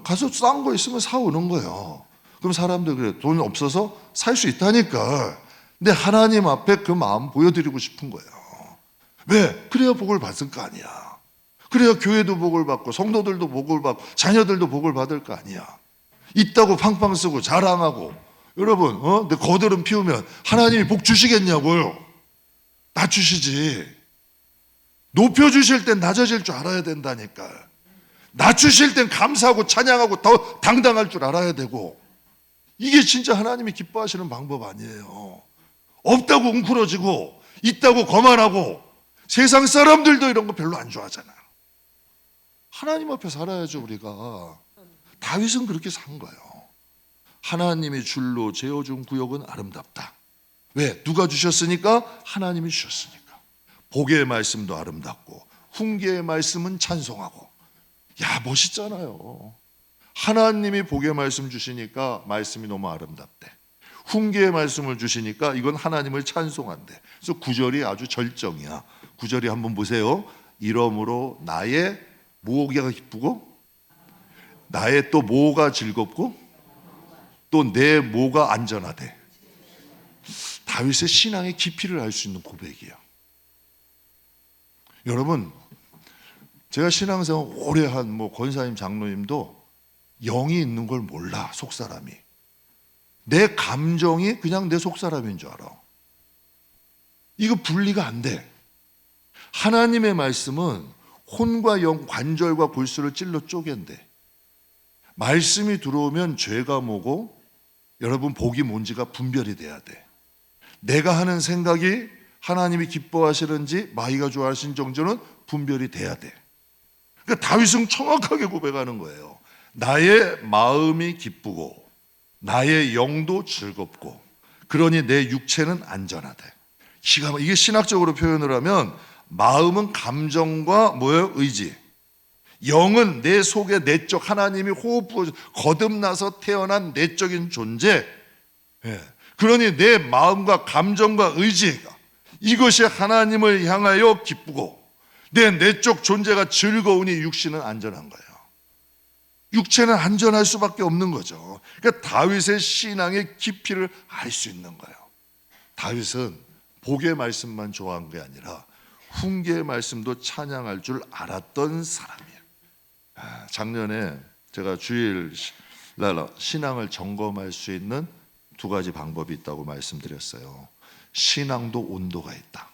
가서 싼 거 있으면 사오는 거예요. 그럼 사람들 그래 돈 없어서 살 수 있다니까. 근데 하나님 앞에 그 마음 보여드리고 싶은 거예요. 왜? 그래야 복을 받을 거 아니야. 그래야 교회도 복을 받고 성도들도 복을 받고 자녀들도 복을 받을 거 아니야. 있다고 팡팡 쓰고 자랑하고 여러분 내 거들은 피우면 하나님이 복 주시겠냐고요. 낮추시지. 높여주실 땐 낮아질 줄 알아야 된다니까. 낮추실 땐 감사하고 찬양하고 더 당당할 줄 알아야 되고. 이게 진짜 하나님이 기뻐하시는 방법 아니에요. 없다고 웅크러지고 있다고 거만하고 세상 사람들도 이런 거 별로 안 좋아하잖아. 하나님 앞에 살아야죠 우리가. 다윗은 그렇게 산 거예요. 하나님이 줄로 재어준 구역은 아름답다. 왜? 누가 주셨으니까? 하나님이 주셨으니까. 복의 말씀도 아름답고 훈계의 말씀은 찬송하고. 야 멋있잖아요. 하나님이 복의 말씀 주시니까 말씀이 너무 아름답대. 훈계의 말씀을 주시니까 이건 하나님을 찬송한대. 그래서 9절이 아주 절정이야. 9절이 한번 보세요. 이러므로 나의 뭐가 기쁘고 나의 또 뭐가 즐겁고 또 내 뭐가 안전하대. 다윗의 신앙의 깊이를 알 수 있는 고백이야. 여러분 제가 신앙생활 오래 한 권사님 장로님도 영이 있는 걸 몰라, 속사람이. 내 감정이 그냥 내 속사람인 줄 알아. 이거 분리가 안 돼. 하나님의 말씀은 혼과 영, 관절과 골수를 찔러 쪼갠대. 말씀이 들어오면 죄가 뭐고 여러분 복이 뭔지가 분별이 돼야 돼. 내가 하는 생각이 하나님이 기뻐하시는지 마귀가 좋아하시는 정도는 분별이 돼야 돼. 그러니까 다윗은 정확하게 고백하는 거예요. 나의 마음이 기쁘고 나의 영도 즐겁고 그러니 내 육체는 안전하대. 이게 신학적으로 표현을 하면 마음은 감정과 뭐예요? 의지. 영은 내 속에 내적 하나님이 호흡 부어 거듭나서 태어난 내적인 존재. 예. 그러니 내 마음과 감정과 의지가 이것이 하나님을 향하여 기쁘고 내 내적 존재가 즐거우니 육신은 안전한 거예요. 육체는 안전할 수밖에 없는 거죠. 그러니까 다윗의 신앙의 깊이를 알 수 있는 거예요. 다윗은 복의 말씀만 좋아한 게 아니라 훈계의 말씀도 찬양할 줄 알았던 사람이에요. 작년에 제가 주일날 신앙을 점검할 수 있는 두 가지 방법이 있다고 말씀드렸어요. 신앙도 온도가 있다.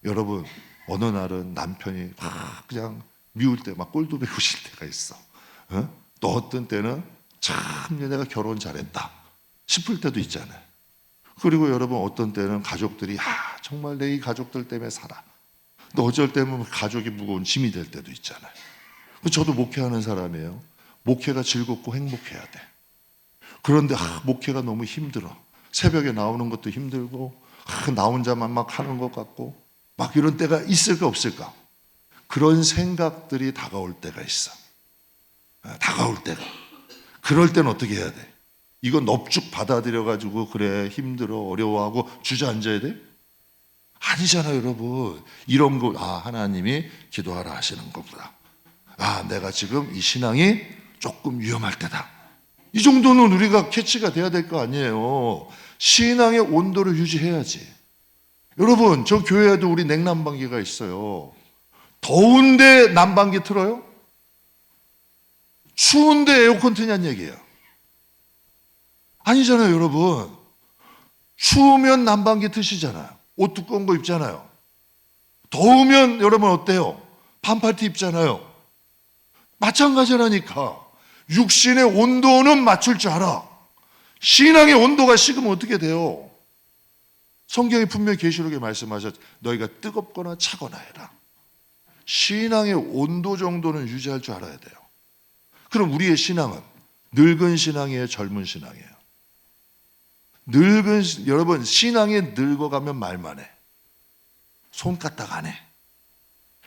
여러분, 어느 날은 남편이 막 그냥 미울 때 막 꼴도 배고 싶을 때가 있어. 또 어떤 때는 참 내가 결혼 잘했다 싶을 때도 있잖아요. 그리고 여러분 어떤 때는 가족들이 정말 내 이 가족들 때문에 살아. 또 어쩔 때는 가족이 무거운 짐이 될 때도 있잖아요. 저도 목회하는 사람이에요. 목회가 즐겁고 행복해야 돼. 그런데 목회가 너무 힘들어. 새벽에 나오는 것도 힘들고 나 혼자만 막 하는 것 같고 막 이런 때가 있을까 없을까? 그런 생각들이 다가올 때가 있어. 다가올 때가. 그럴 때는 어떻게 해야 돼? 이거 넙죽 받아들여가지고 그래 힘들어 어려워하고 주저앉아야 돼? 아니잖아요, 여러분. 이런 거 하나님이 기도하라 하시는 거구나. 내가 지금 이 신앙이 조금 위험할 때다. 이 정도는 우리가 캐치가 돼야 될 거 아니에요. 신앙의 온도를 유지해야지. 여러분, 저 교회에도 우리 냉난방기가 있어요. 더운데 난방기 틀어요? 추운데 에어컨 트냐는 얘기예요. 아니잖아요, 여러분. 추우면 난방기 트시잖아요. 옷 두꺼운 거 입잖아요. 더우면 여러분 어때요? 반팔티 입잖아요. 마찬가지라니까. 육신의 온도는 맞출 줄 알아. 신앙의 온도가 식으면 어떻게 돼요? 성경이 분명히 계시록에 말씀하셨 너희가 뜨겁거나 차거나 해라. 신앙의 온도 정도는 유지할 줄 알아야 돼요. 그럼 우리의 신앙은 늙은 신앙이에요, 젊은 신앙이에요? 여러분 신앙이 늙어가면 말만 해. 손 까딱 안 해.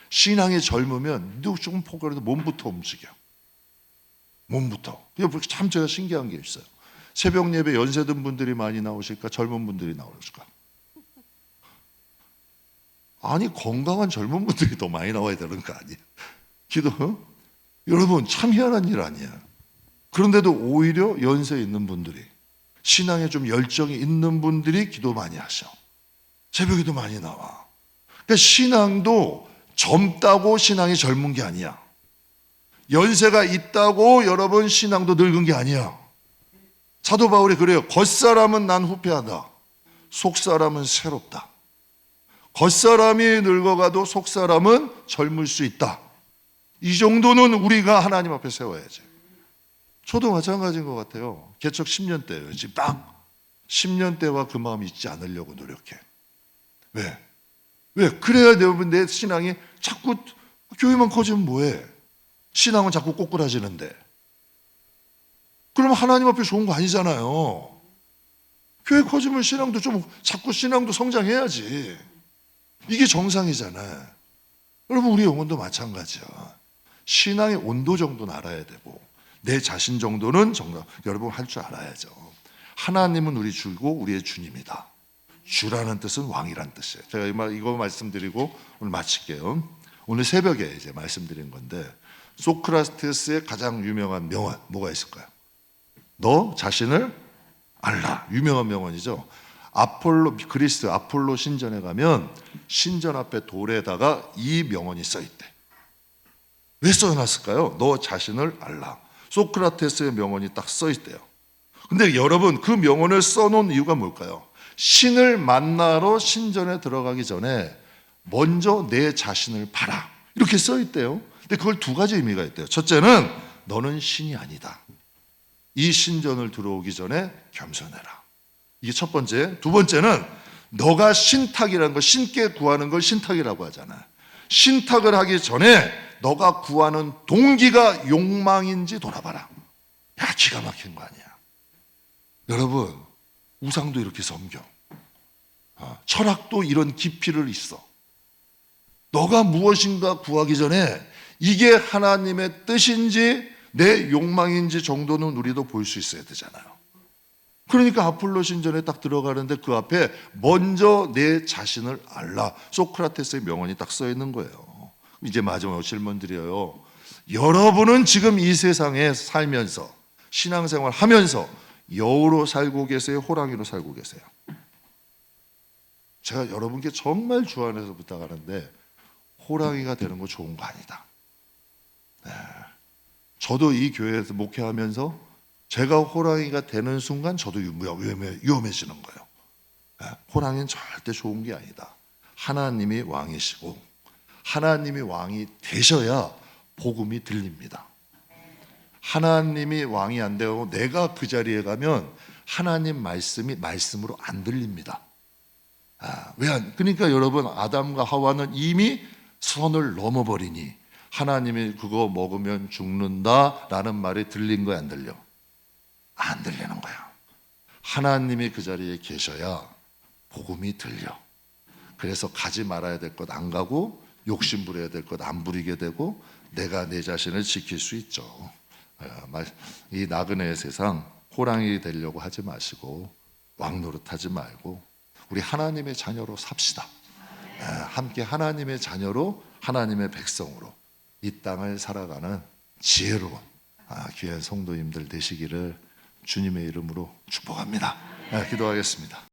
신앙이 젊으면 조금 포괄해도 몸부터 움직여. 몸부터. 참 제가 신기한 게 있어요. 새벽 예배 연세든 분들이 많이 나오실까? 젊은 분들이 나오실까? 아니 건강한 젊은 분들이 더 많이 나와야 되는 거 아니에요? 기도? 여러분 참 희한한 일 아니야. 그런데도 오히려 연세 있는 분들이 신앙에 좀 열정이 있는 분들이 기도 많이 하셔. 새벽에도 많이 나와. 그러니까 신앙도 젊다고 신앙이 젊은 게 아니야. 연세가 있다고 여러분 신앙도 늙은 게 아니야. 사도 바울이 그래요. 겉사람은 난 후패하다. 속사람은 새롭다. 겉사람이 늙어가도 속사람은 젊을 수 있다. 이 정도는 우리가 하나님 앞에 세워야지. 저도 마찬가지인 것 같아요. 개척 10년 때예요. 지금 딱 10년 때와 그 마음이 잊지 않으려고 노력해. 왜? 그래야 여러분 내 신앙이 자꾸 교회만 커지면 뭐해? 신앙은 자꾸 꼬꾸라지는데. 그럼 하나님 앞에 좋은 거 아니잖아요. 교회 커지면 신앙도 좀 자꾸 신앙도 성장해야지. 이게 정상이잖아요. 여러분 우리 영혼도 마찬가지야. 신앙의 온도 정도는 알아야 되고 내 자신 정도는 여러분 할 줄 알아야죠. 하나님은 우리 주고 우리의 주님이다. 주라는 뜻은 왕이란 뜻이에요. 제가 이거 말씀드리고 오늘 마칠게요. 오늘 새벽에 이제 말씀드린 건데 소크라테스의 가장 유명한 명언 뭐가 있을까요? 너 자신을 알라. 유명한 명언이죠. 그리스 아폴로 신전에 가면 신전 앞에 돌에다가 이 명언이 써 있대. 왜 써놨을까요? 너 자신을 알라. 소크라테스의 명언이 딱 써 있대요. 근데 여러분, 그 명언을 써놓은 이유가 뭘까요? 신을 만나러 신전에 들어가기 전에 먼저 내 자신을 봐라, 이렇게 써 있대요. 근데 그걸 두 가지 의미가 있대요. 첫째는 너는 신이 아니다. 이 신전을 들어오기 전에 겸손해라. 이게 첫 번째. 두 번째는 너가 신탁이라는 걸, 신께 구하는 걸 신탁이라고 하잖아. 신탁을 하기 전에 너가 구하는 동기가 욕망인지 돌아봐라. 야, 기가 막힌 거 아니야. 여러분, 우상도 이렇게 섬겨. 철학도 이런 깊이를 있어. 너가 무엇인가 구하기 전에 이게 하나님의 뜻인지 내 욕망인지 정도는 우리도 볼 수 있어야 되잖아요. 그러니까 아폴로 신전에 딱 들어가는데 그 앞에 먼저 내 자신을 알라, 소크라테스의 명언이 딱 써 있는 거예요. 이제 마지막으로 질문 드려요. 여러분은 지금 이 세상에 살면서, 신앙생활 하면서 여우로 살고 계세요? 호랑이로 살고 계세요? 제가 여러분께 정말 주안해서 부탁하는데, 호랑이가 되는 거 좋은 거 아니다. 네. 저도 이 교회에서 목회하면서 제가 호랑이가 되는 순간 저도 위험해지는 거예요. 네. 호랑이는 절대 좋은 게 아니다. 하나님이 왕이시고 하나님이 왕이 되셔야 복음이 들립니다. 하나님이 왕이 안 되고 내가 그 자리에 가면 하나님 말씀이 말씀으로 안 들립니다. 그러니까 여러분, 아담과 하와는 이미 선을 넘어버리니 하나님이 그거 먹으면 죽는다라는 말이 들린 거야, 안 들려? 안 들리는 거야. 하나님이 그 자리에 계셔야 복음이 들려. 그래서 가지 말아야 될 것 안 가고, 욕심 부려야 될 것 안 부리게 되고, 내가 내 자신을 지킬 수 있죠. 이 나그네의 세상 호랑이 되려고 하지 마시고 왕 노릇하지 말고 우리 하나님의 자녀로 삽시다. 함께 하나님의 자녀로, 하나님의 백성으로 이 땅을 살아가는 지혜로운 귀한 성도님들 되시기를 주님의 이름으로 축복합니다. 기도하겠습니다.